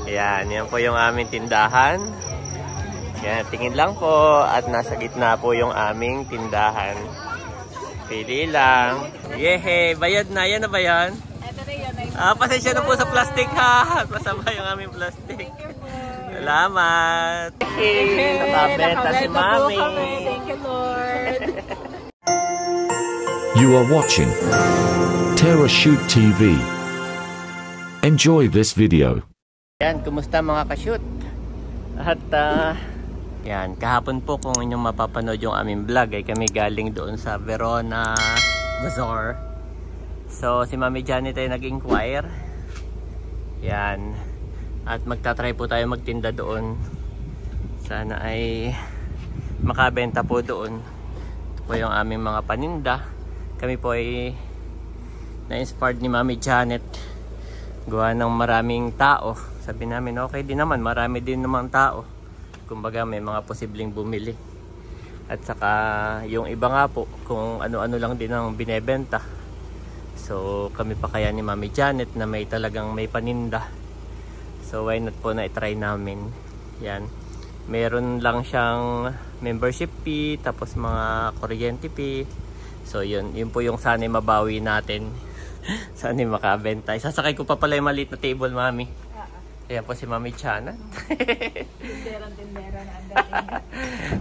Yan po yung aming tindahan. Yan, tingin lang po at nasa gitna po yung aming tindahan. Pili lang. Yehe, bayad na. Yan na ba yan? Pasensya na po sa plastic ha. Masama yung aming plastic. Salamat. Nakabenta si Mami. Thank you, Lord. You are watching TerraShoot TV. Enjoy this video. Yan, kumusta mga ka-shoot? At yan, kahapon po kung inyong mapapanood yung aming vlog ay kami galing doon sa Verona Bazaar. So si Mami Janet ay nag-inquire. Yan. At magta-try po tayo magtinda doon. Sana ay makabenta po doon. Ito po yung aming mga paninda. Kami po ay na-inspired ni Mami Janet. Gawa ng maraming tao. Sabi namin okay din naman. Marami din namang tao. Kumbaga may mga posibleng bumili. At saka yung iba nga po kung ano-ano lang din ang binebenta. So kami pa kaya ni Mami Janet na may talagang may paninda. So why not po na i-try namin. Yan. Meron lang siyang membership fee, tapos mga kuryente fee. So yun po yung sana'y mabawi natin. Sana'y makabenta. Sasakay ko pa pala yung maliit na table, Mami. Kaya po si Mami Chana. Tindera na ang dating.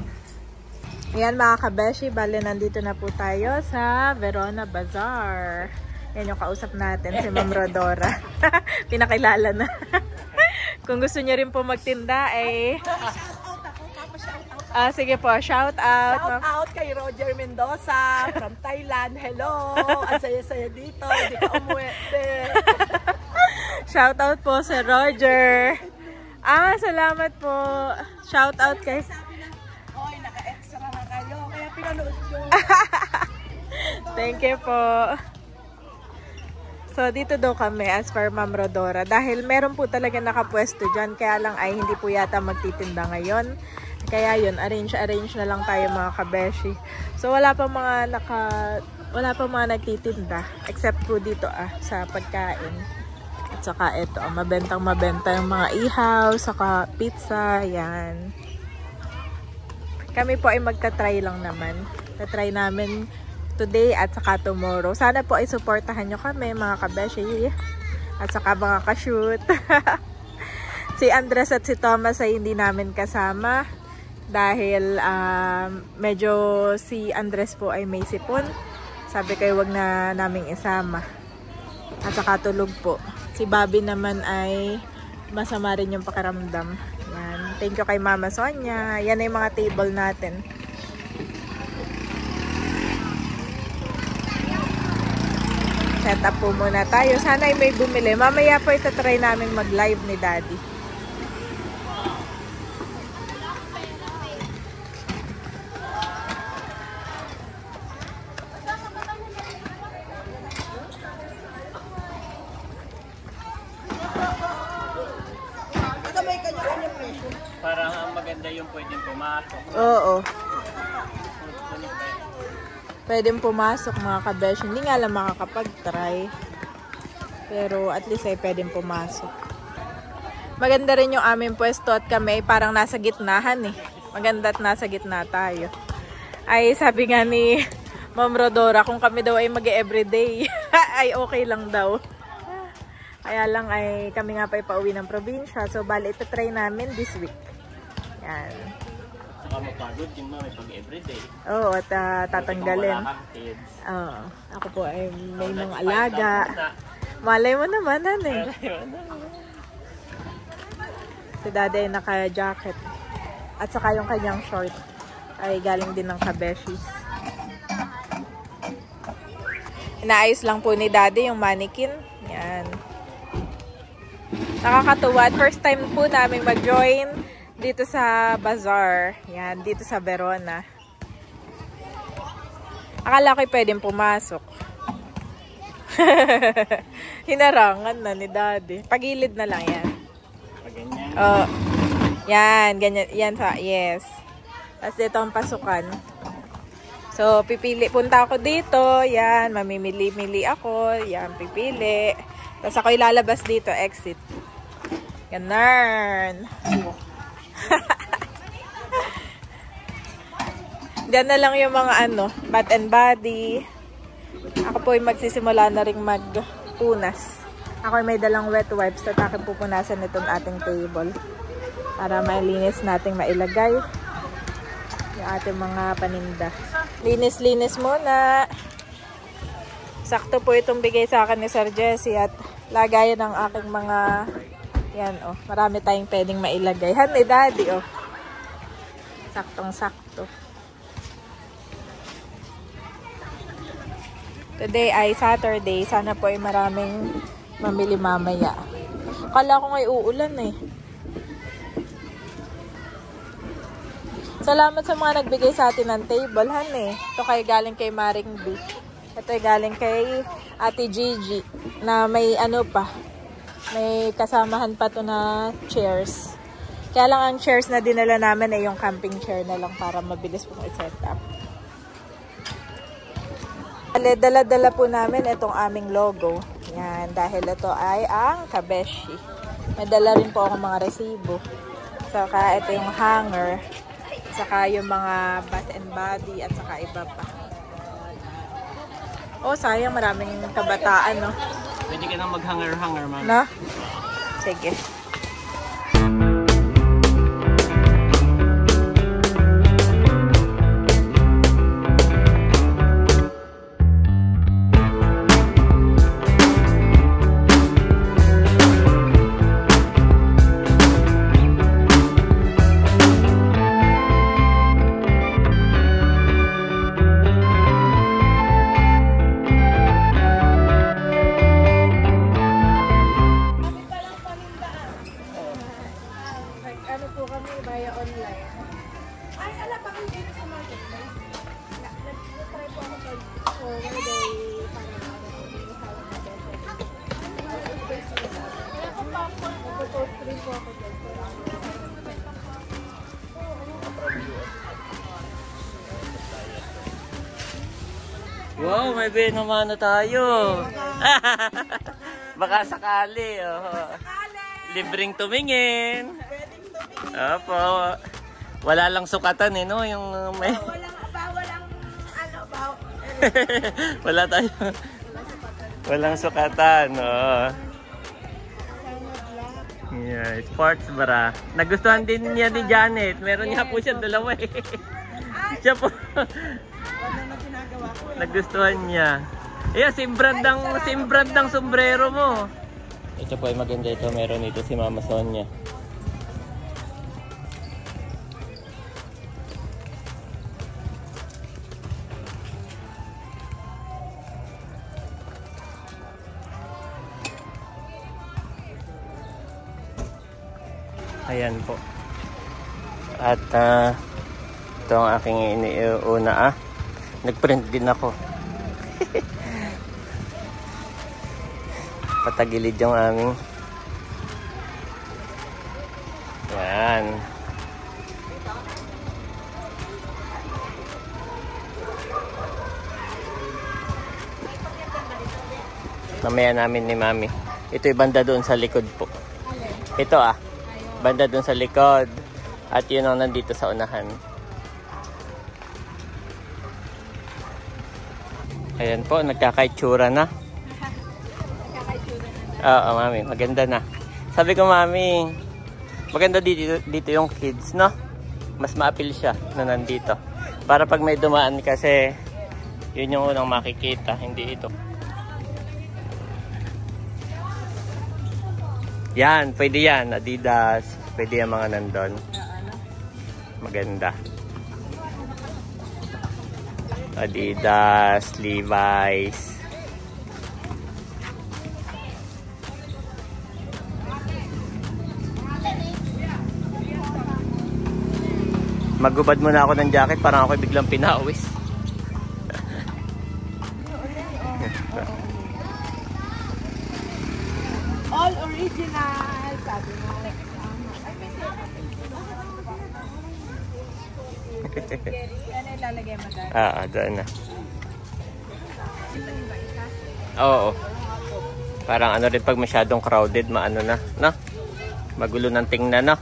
Ayan mga kabeshi, bale nandito na po tayo sa Verona Bazaar. Yan yung kausap natin, si Ma'am Rodora. Pinakilala na. Kung gusto niyo rin po magtinda ay sige po, shout out. Shout out kay Roger Mendoza from Thailand. Hello! Ang saya-saya dito. Hindi ka umuwi. Shout out po sa Roger. Salamat po. Shout out kay... Oy, naka-extra na kayo. Kaya pinanood ko. Thank you po. So, dito daw kami as per Ma'am Rodora. Dahil meron po talaga nakapwesto dyan. Kaya lang ay hindi po yata magtitinda ngayon. Kaya yun, arrange na lang tayo mga kabeshi. So, wala pa mga nagtitinda. Except po dito sa pagkain. At saka ito, mabenta yung mga ihaw, saka pizza, yan. Kami po ay magta-try lang naman. Ta-try namin today at saka tomorrow. Sana po ay supportahan nyo kami mga kabeshi. At saka mga ka-shoot. Si Andres at si Thomas ay hindi namin kasama. Dahil medyo si Andres po ay may sipon. Sabi kayo wag na naming isama. At saka tulog po. Si Bobby naman ay masama rin yung pakiramdam. Yan. Thank you kay Mama Sonia. Yan ay mga table natin. Set up po muna tayo. Sana ay may bumili. Mamaya po itatry namin mag-live ni Daddy. Parang ang maganda yung pwedeng pumasok. Oo. Pwedeng pumasok mga kabesh. Hindi nga lang makakapag-try. Pero at least ay pwedeng pumasok. Maganda rin yung aming pwesto at kami ay parang nasa gitnahan eh. Maganda at nasa gitna tayo. Ay sabi nga ni Ma'am Rodora, kung kami daw ay mag-everyday ay okay lang daw. Kaya lang ay kami nga pa ipauwi ng probinsya. So bali ito try namin this week. Yan. Saka mapagod din mo may pag-everyday. Oo, at tatanggalin. Oo. Ako po ay may mga alaga. Malay mo naman, eh. Si Daddy ay naka-jacket. At saka yung kanyang short ay galing din ng kabeshis. Inaayos lang po ni Daddy yung mannequin. Yan. Nakakatuwa. First time po namin mag-join dito sa bazaar. Yan, dito sa Verona. Akala ko'y pwedeng pumasok. Hinarangan na ni Daddy. Pagilid na lang yan. Ganyan. Oh, yan, ganyan. Yan sa, yes. Tapos dito ang pasukan. So, punta ako dito. Yan, mamimili-mili ako. Yan, pipili. Tapos ako ilalabas dito, exit. Ganun. Diyan na lang yung mga Bath and Body. Ako po ay magsisimula na ring magpunas. Ako ay may dalang wet wipes at akin pupunasan itong ating table. Para malinis nating mailagay yung ating mga paninda. Linis-linis muna. Sakto po itong bigay sa akin ni Sir Jesse at lagayan ng aking mga yan marami tayong pwedeng mailagay. Han ni Daddy saktong-sakto. Today ay Saturday. Sana po ay maraming mamili mamaya. Akala ko ngay uulan Salamat sa mga nagbigay sa atin ng table, Ito kay galing kay Maring B. Ito ay galing kay Ate Gigi na may may kasamahan pa to na chairs. Kaya lang ang chairs na dinala namin ay yung camping chair na lang para mabilis pong i-set up. Dala-dala po namin itong aming logo. Yan, dahil ito ay ang Kabeshi. May dala rin po ako mga resibo. Saka ito yung hanger. Saka yung mga Bath and Body at saka iba pa. Sayang maraming kabataan, Pwede ka nang mag-hanger-hanger, ma'am. No? Sige. Wow, may binumano tayo. Baka sakali. Libreng tumingin. Opo. Wala lang sukatan no? Yung may... Wala tayo. Walang sukatan. Yeah, sports bra. Nagustuhan din niya ni Janet. Meron niya po siya dalawa Siya po. Nagustuhan niya. Same brand ng sombrero mo. Ito po ay maganda ito. Meron ito si Mama Sonia. Ayan po. At ito ang aking iniuna Nagprint din ako. Patagilid yung aming. Yan. Namaya namin ni Mami. Ito yung banda doon sa likod po. Ito banda doon sa likod. At yun ang nandito sa unahan. Ayan po, nagkakaitsura na. Oo, Mami, maganda na. Sabi ko, Mami, maganda dito yung kids, no? Mas ma-appeal siya na nandito. Para pag may dumaan kasi, yun yung unang makikita, hindi ito. Yan, pwede yan. Adidas, pwede yung mga nandun. Maganda. Adidas, Levi's. Magubad muna ako ng jacket, parang ako biglang pinawis. All original, sabi mo. Ano ilalagay mo dahil? Doon na. Oo. Parang ano rin pag masyadong crowded, maano na, no? Magulo ng tingnan, no?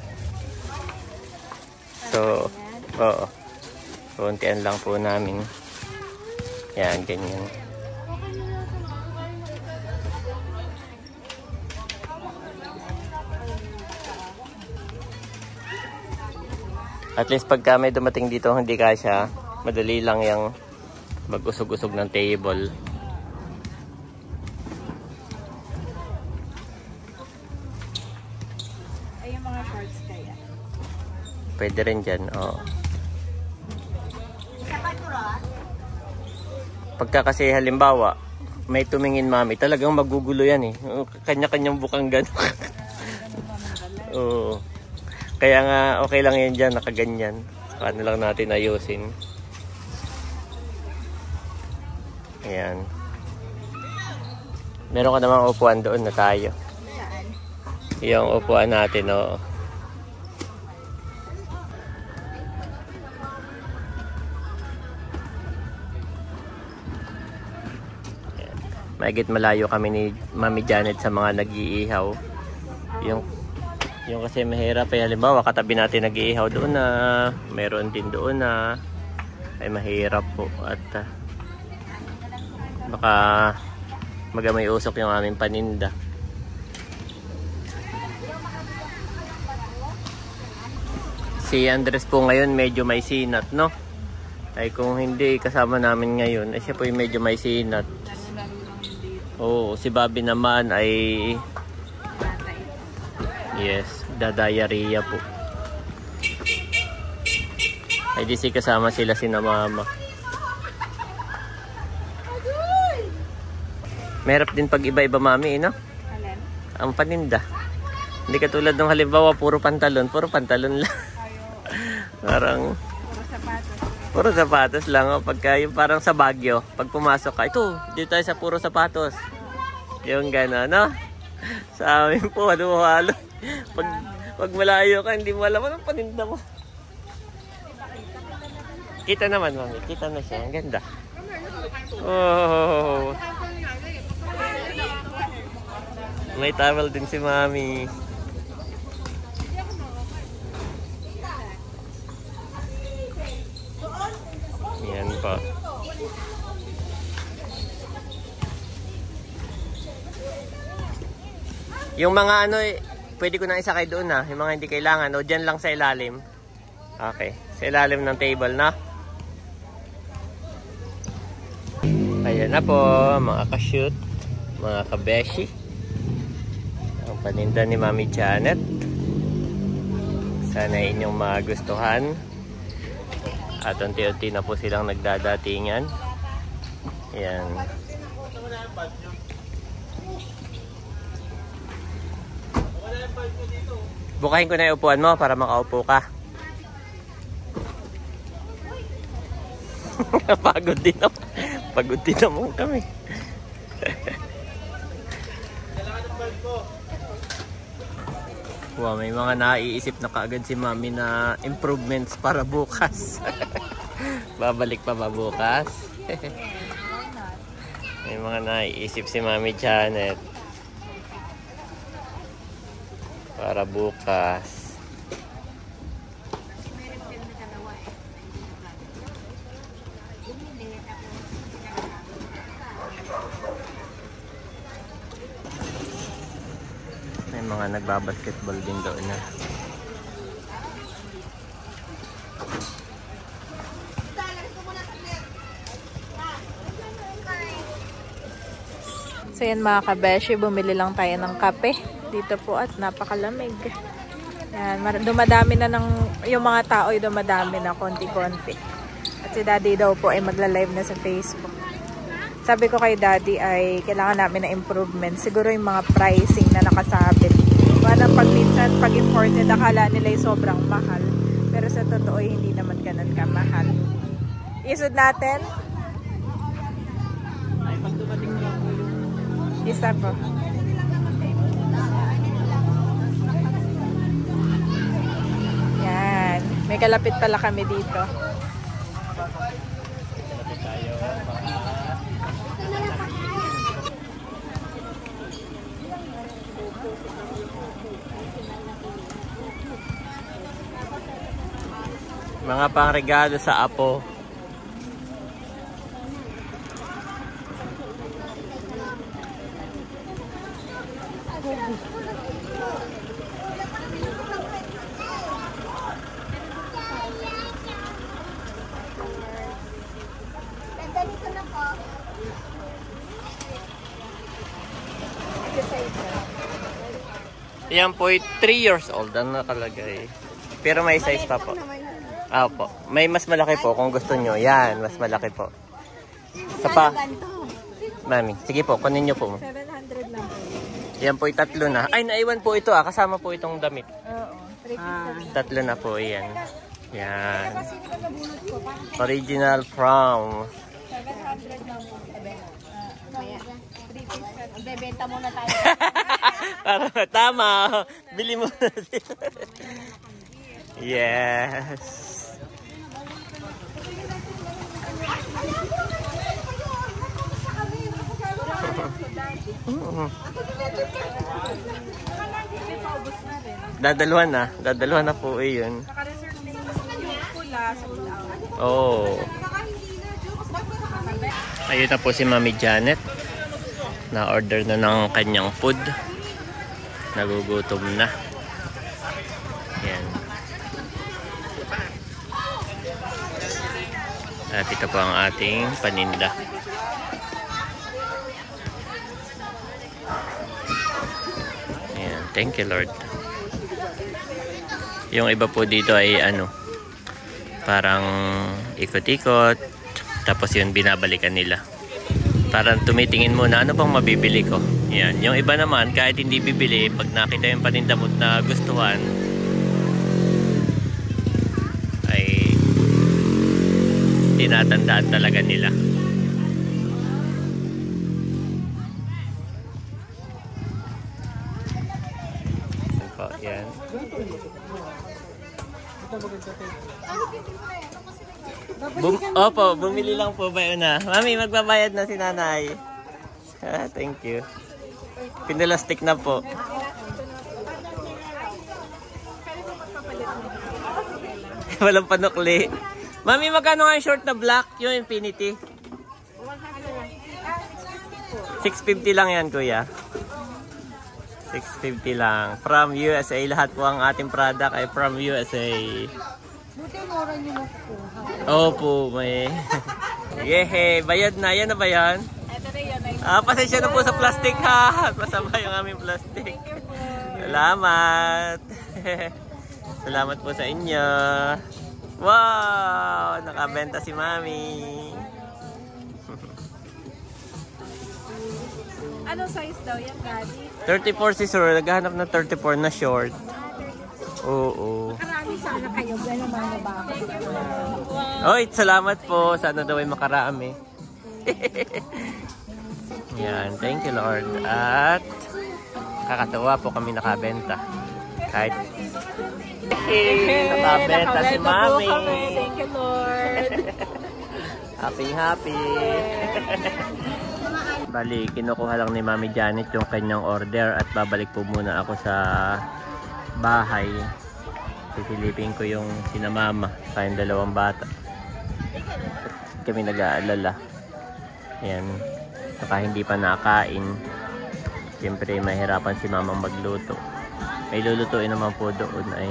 So, oo. Kuntian lang po namin. Yan, ganyan. At least pagka may dumating dito hindi kasya, madali lang yung mag-usog-usog ng table. Ay, yung mga shorts kaya. Pwede rin dyan, oo. Pagka kasi halimbawa, may tumingin mami, talagang magugulo yan eh. Kanya-kanyang bukang gano'n. Oo. Kaya nga, okay lang yan dyan, nakaganyan. Paano lang natin ayusin. Ayan. Meron ka namang upuan doon na tayo. Saan? Yung upuan natin, oo. Mahigit malayo kami ni Mami Janet sa mga nag-iihaw. Yung kasi mahirap eh. Halimbawa, katabi natin nag-iihaw doon na. Meron din doon na. Ay mahirap po. At baka magamay usok yung aming paninda. Si Andres po ngayon medyo may sinat, no? Ay kung hindi kasama namin ngayon, ay siya po yung medyo may sinat. Oo, si Bobby naman ay yes, dadayariya po. Ay di si kasama sila sina mama. Merap din pag iba-iba mami, no? Alin? Ang paninda. Hindi katulad ng halimbawa puro pantalon lang. Parang puro sapatos lang. Oh. Pagka yung parang sa Baguio, pag pumasok ka, ito, dito tayo sa puro sapatos. Yung gano'n, no? Sa amin po, halo-halo. Pag malayo ka, hindi mo alam anong paninda mo. Kita naman, mami. Kita na siya. Ang ganda. Oh. May towel din si mami. Yan po. Yung mga ano, pwede ko nang isakay doon na. Yung mga hindi kailangan. O dyan lang sa ilalim. Okay. Sa ilalim ng table na. Ayan na po, mga ka-shoot. Mga kabeshi. Ang paninda ni Mami Janet. Sana inyong magustuhan. At unti-unti na po silang nagdadatingan. Ayan. Bukahin ko na yung upuan mo para makaupo ka. Pagod din naman. Pagod din naman kami. Wow, may mga naiisip na kaagad si Mami na improvements para bukas. Babalik pa ba bukas? May mga naiisip si Mami Janet para bukas. May mga nagbabasketball din doon na. So yan mga kabeshi, bumili lang tayo ng kape dito po at napakalamig. Yan, dumadami na yung mga tao ay dumadami na konti-konti. At si Daddy daw po ay magla-live na sa Facebook. Sabi ko kay Daddy ay kailangan namin na improvement. Siguro yung mga pricing na nakasabit. Parang pag minsan, pag imported, akala nila ay sobrang mahal. Pero sa totoo, hindi naman ganun kamahal. Isod natin. Ay, pag dumating lang po yung... Isa po. Yan. May kalapit pala kami dito. Mga pangregalo sa apo. Yan po 3 years old ang nakalagay. Pero may size pa po. Opo. May mas malaki po kung gusto nyo. Yan, mas malaki po. Sa pa. Mami, sige po, kunin nyo po. 700 lang po. Yan po 3 na. Ay, naiwan po ito kasama po itong damit. Oo. 3 3 na po, yan. Yan. Original from. 700 lang po. Bebenta muna tayo. Tama. Bili mo na dito. Yes. Dadalawa na po yun. Naka-reserve din yung pula, sold out. Oh. Ayun na po si Mami Janet. Na-order na ng kanyang food. Nagugutom na. Yan. At ito po ang ating paninda. Yan. Thank you, Lord. Yung iba po dito ay parang ikot-ikot. Tapos yun binabalikan nila. Parang tumitingin muna, ano bang mabibili ko? Yan. Yung iba naman, kahit hindi bibili, pag nakita yung paninda mo na gustuhan, ay tinatandaan talaga nila. Yan. Opo, bumili lang po ba yun na? Mami, magbabayad na si nanay. Thank you. Pinulastik na po. Walang panukli. Mami, magkano nga yung short na black? Yung Infinity? 650 lang yan, kuya. 650 lang. From USA. Lahat po ang ating product ay from USA. Buti mura nyo na po. Opo, may. Yehe, bayad na. Yan na ba yan? Pasensya na po sa plastic ha. Masama yung aming plastic. Salamat. Salamat po sa inyo. Wow! Nakabenta si Mami. Anong size daw yan, Daddy? 34 si Sir. Naghahanap ng 34 na short. Oo. Marami sana kayo. Gano'n mga ba ako? Oy, salamat po. Sana daw ay makarami. Yan. Thank you, Lord. At kakatawa po kami nakabenta. Kahit nakabenta si Mami. Thank you, Lord. Happy. Bali, kinukuha lang ni Mami Janet yung kanyang order at babalik po muna ako sa bahay. Sisilipin ko yung sinamama sa yung dalawang bata. At kami nag-aalala. Yan. Saka hindi pa nakain. Siyempre mahirapan si mamang magluto. May lulutuin naman po doon ay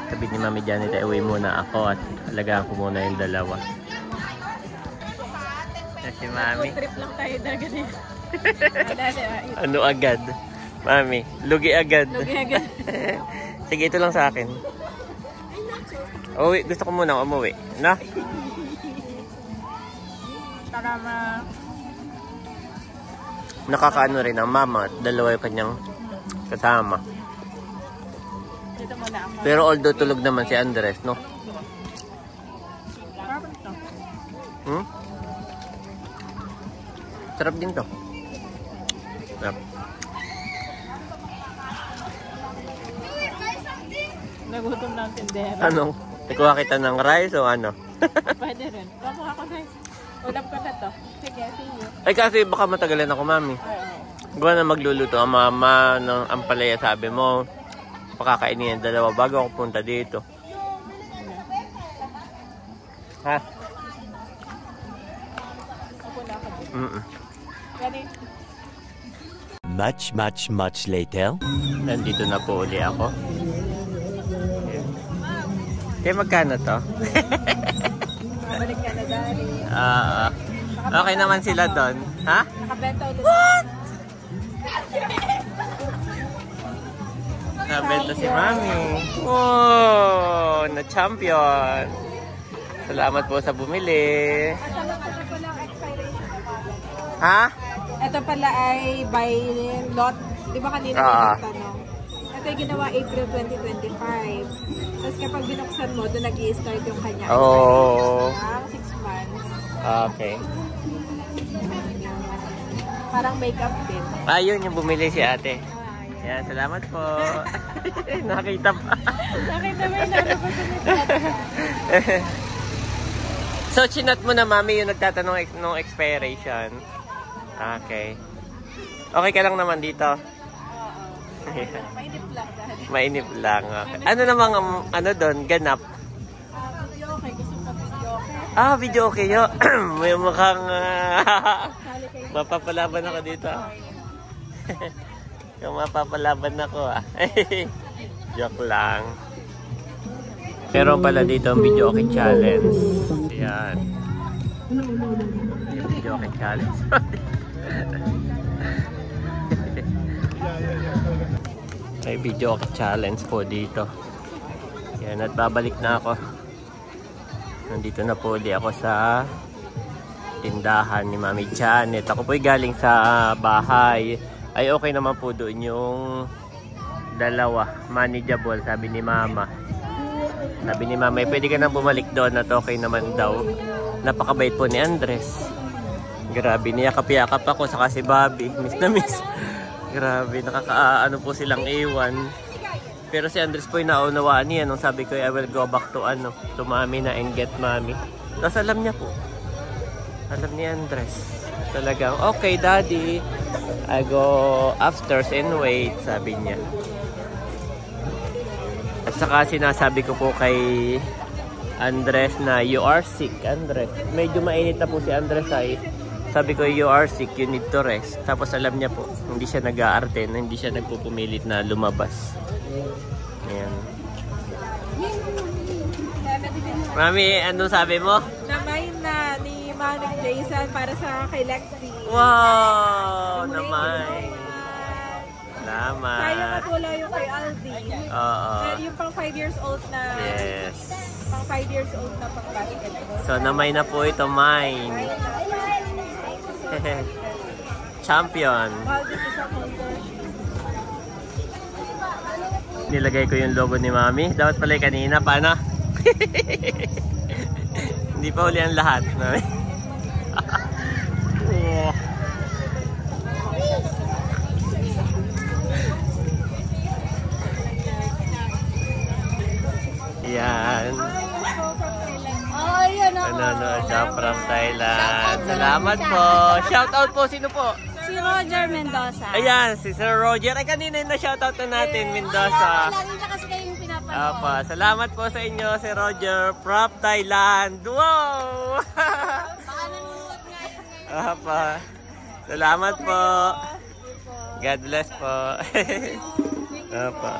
sabi ni Mami Janet ay uwi muna ako at alagaan ko muna yung dalawa. Si Mami. Trip lang tayo agad eh. Ano agad? Mami, lugi agad. Lugi agad. Sige, ito lang sa akin. Uwi, gusto ko muna umuwi. Na? Para Nakakaano rin ang mama at dalawa yung kanyang kasama. dito muna ako. Pero although tulog naman si Andres, no? Hmm? Sarap din to. Sarap. Nagutom ng tindera. Anong? Ikuha kita ng rice o ano? Pwede rin. Kamuha ko na. Ulam ko na to. Sige, see you. Ay kasi baka matagalan ako, Mami. Gawa na magluluto ang mama ng ampalaya, sabi mo. Pakakainin yung dalawa bago ako punta dito. Ha? Ako na ako din. Mm-mm. Ready? Much later. Nandito na po uli ako. Kaya magkano to? Babalik ka na dali. Okay naman sila doon. Ha? Nakabenta ulit. What? Nabenta si Mami. Wow! Na-champion. Salamat po sa bumili. Ha? Ito pala ay by lot. Di ba kanina nagtanong? Ito yung ginawa April 2025. Tapos kapag binuksan mo, doon nag-i-start yung kanya. Oh. 6 months. Okay. Parang makeup din. Ayun yung bumili si ate. Yan, salamat po. Nakita pa. Nakita mo yung nalabas So, chinat mo na, Mami, yung nagtatanong ng expiration. Okay. Okay ka lang naman dito? Mainip lang dahil. Mainip lang. Okay. Ano namang, ano doon, ganap? Video okay. Gusto mo video okay? Ah, video okay yun. May mukhang mapapalaban ako dito. Yung mapapalaban ako Joke lang. Pero pala dito ang video okay challenge. Yan. Yung video okay challenge. May video okay challenge po dito. Yan, at babalik na ako. Nandito na po ulit ako sa tindahan ni Mami Janet. Ako po'y galing sa bahay. Ay okay naman po doon yung dalawa. Manageable, sabi ni Mama. Sabi ni Mama, pwede ka na bumalik doon at okay naman daw. Napakabait po ni Andres. Grabe, niyakap-yakap ako saka si Bobby. Miss na miss. Grabe, nakakaano po silang iwan. Pero si Andres po yung naunawaan niya nung sabi ko, I will go back to Mami na and get Mami. Tapos alam niya po. Alam ni Andres. Talagang, okay daddy, I go upstairs and wait, sabi niya. At saka sinasabi ko po kay Andres na you are sick, Andres. Medyo mainit na po si Andres ay. Sabi ko, you are sick, you need to rest. Tapos alam niya po, hindi siya nag-aarte, hindi siya nagpupumilit na lumabas. Ayan. Mami, ano sabi mo? Namay na ni Manong Jason para sa kay Lexi. Wow! Naman. Salamat. Sayang at wala yung kay Aldi. Oo. Yung pang 5 years old na. Yes. Pang 5 years old na pang basketball. So, namay na po ito, mine. Champion. Nilagay ko yung logo ni Mami. Dapat pala kanina. Paano? Hindi pa uli ang lahat. Yan. Nanonood daw from Thailand. Salamat po. Shout out po. Sino po? Si Roger Mendoza. Ayan, si Sir Roger. Ay, kanina yung na-shout out na natin, Mendoza. Lagi niya kasi kayo yung pinapanood. Apa, salamat po sa inyo, si Roger from Thailand. Wow! Baka nanonood nga yun ngayon. Apa, salamat po. God bless po. Apa.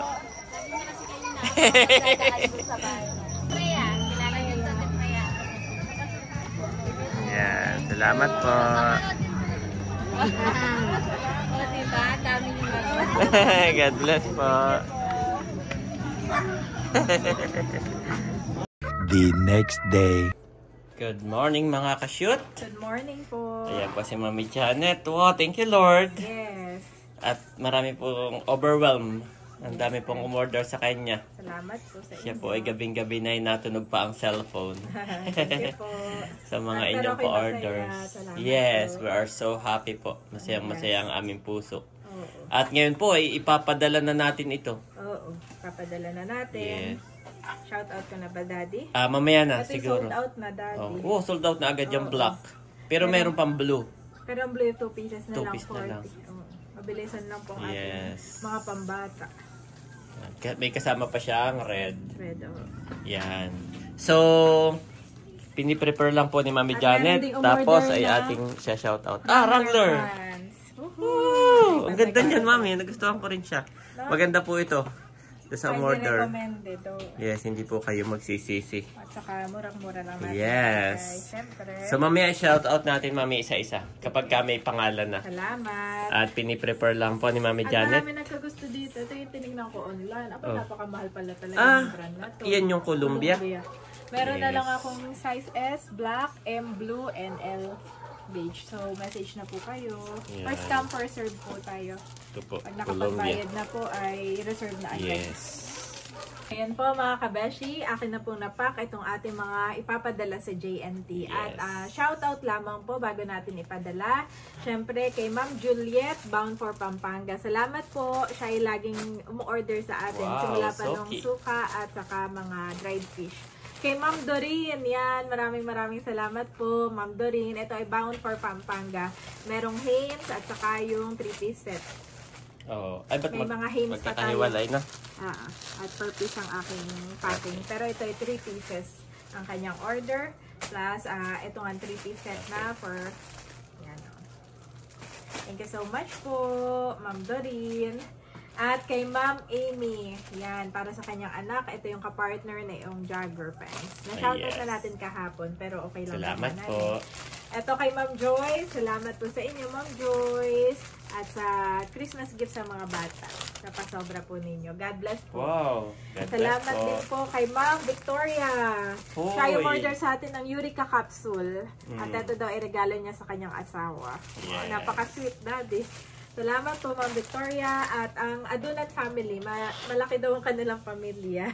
Freya, kilala niyo sa Freya. Yan, salamat po. O, diba? Dami yung bago. God bless po. The next day. Good morning mga ka-shoot. Good morning po. Ayan po si Mami Janet. Wow, thank you Lord. Yes. At marami pong overwhelmed. Ang dami pong umorder sa kanya. Salamat po sa inyo. Siya po ay gabing-gabi na natunog pa ang cellphone. Thank you po. Sa mga Pero inyong ako'y pa-orders. masaya. Salamat Yes, po. we are so happy po. Masayang-masaya ang aming puso. Oo. At ngayon po ay ipapadala na natin ito. Oo. Papadala na natin. Yes. Shout out ko na ba, Daddy? Mamaya na Ito siguro. sold out na, Daddy. Oh, sold out na agad yung black. Pero meron pang blue. Pero ang blue 2 pieces na 2 lang, piece na 40. lang. Oo. Mabilisan lang po ang ating Yes. mga pambata. May kasama pa siya ang red. Red, oh. Yan. So, Piniprepare lang po ni Mami At Janet. meron ding Tapos umorder ay na ating siya shoutout. Wrangler! fans. Woo! Ang ganda niyan, Mami. Nagustuhan ko rin siya. Maganda po ito. Sa Highly order. recommended. Yes, hindi po kayo magsisisi. At saka murang-mura lang natin. Yes. Guys. Siyempre. So, mamaya shoutout natin, Mami, isa-isa. Kapag ka may pangalan na. Salamat. At piniprepare lang po ni Mami At Janet. marami nagkagusto dito. Ito yung tinignan ko online. Ako, napakamahal pala talaga yung brand na to. Iyan yung Columbia. Meron na Yes. lang akong size S, black, M, blue, and L beige. So, message na po kayo. Yan. First come, first serve po tayo. Ito po, Pag Columbia. nakapagbayad na po, ay reserve na agad. Yes. Ayan po mga kabeshi, akin na pong napak itong ating mga ipapadala sa JNT. Yes. At shoutout lamang po bago natin ipadala. Siyempre kay Ma'am Juliet, bound for Pampanga. Salamat po, siya ay laging umu-order sa atin. Wow, Simula pa nung Soki. suka at saka mga dried fish. Kay Ma'am Doreen, yan, maraming salamat po, Ma'am Doreen. Ito ay bound for Pampanga. Merong Hanes at saka yung 3-piece set. Oh, ay ba't May mga Hanes pa tayo. magkakahiwalay na? At per piece ang aking packing. Pero ito ay 3 pieces ang kanyang order. Plus, ito nga 3-piece set na for, yan o. Thank you so much po, Ma'am Doreen. At kay Ma'am Amy, yan, para sa kanyang anak, ito yung kapartner na yung jogger pants. Na-shoutout Yes. na natin kahapon, pero okay lang Salamat naman. po. Ito kay Ma'am Joyce, salamat po sa inyo, Ma'am Joyce. At sa Christmas gift sa mga bata. Napasobra po ninyo. God bless po. Wow. God bless Salamat po. din po kay Ma'am Victoria. Hoy. Siya yung order sa atin ng Eureka capsule. At ito daw ay regalo niya sa kanyang asawa. Yes. Napaka-sweet, daddy. Salamat po, Ma'am Victoria. At ang Adunat family, malaki daw ang kanilang pamilya.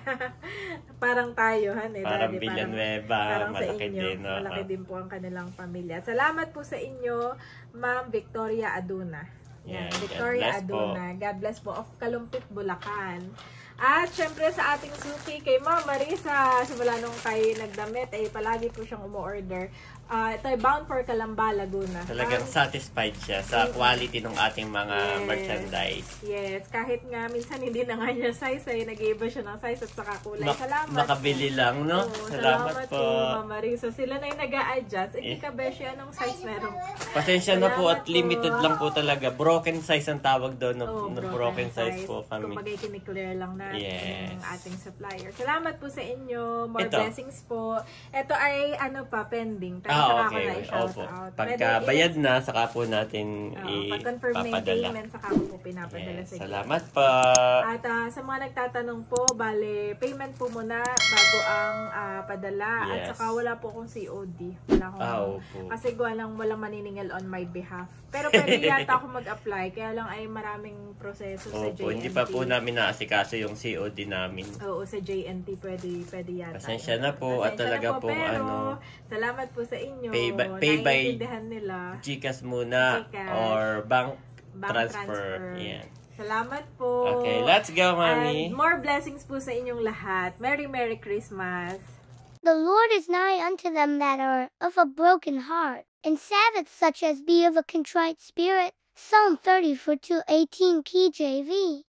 Parang tayo, Parang daddy. Villanueva, Parang sa malaki inyo. din. Malaki din po ang kanilang pamilya. Salamat po sa inyo, Ma'am Victoria Aduna. Yan, Victoria God bless po. Aduna. God bless po of Kalumpit, Bulacan. At syempre sa ating suki kay Ma'am Marisa, simula nung tayo nagdamit, ay palagi po siyang umu-order. Ito ay bound for Calamba, Laguna. Talagang satisfied siya sa quality ng ating mga merchandise. Yes, kahit nga minsan hindi na nga niya size, ay nag-iiba siya ng size at saka kulay. Salamat. Makabili lang, no? Oo, Salamat po. Ma'am Marisa. Sila na yung nag-a-adjust. Hindi ka beshi, anong size meron? Pasensya na po at Salamat po. limited lang po talaga. Broken size ang tawag doon. Oo, Broken size po kami. Kumbaga kiniklear lang natin Yes. yung ating supplier. Salamat po sa inyo. More Ito. blessings po. Ito ay ano pa, pending. Pero saka ko Okay. na i-shout Opo. out. Pagka bayad na, saka po natin pag-confirm na yung ipapadala. payment, saka ko po pinapadala Yes. sa inyo. Salamat po. At sa mga nagtatanong po, bale, payment po muna bago ang padala. At Yes. saka wala po akong COD. Wala akong, Opo. kasi walang maniningil on my behalf. Pero pwede yata ako mag-apply. Kaya lang ay maraming proseso sa JNT. Opo, hindi pa po namin naasikaso yung COD namin. Oo, sa JNT pwede yata. Pasensya na po at talaga po pero salamat po sa inyo. pay by Naiintindihan nila. GCash muna GCash. or bank Transfer. transfer. Yan. Salamat po. Okay, let's go, Mami. And more blessings po sa inyong lahat. Merry Christmas. The Lord is nigh unto them that are of a broken heart, and saveth such as be of a contrite spirit. Psalm 30:18 KJV.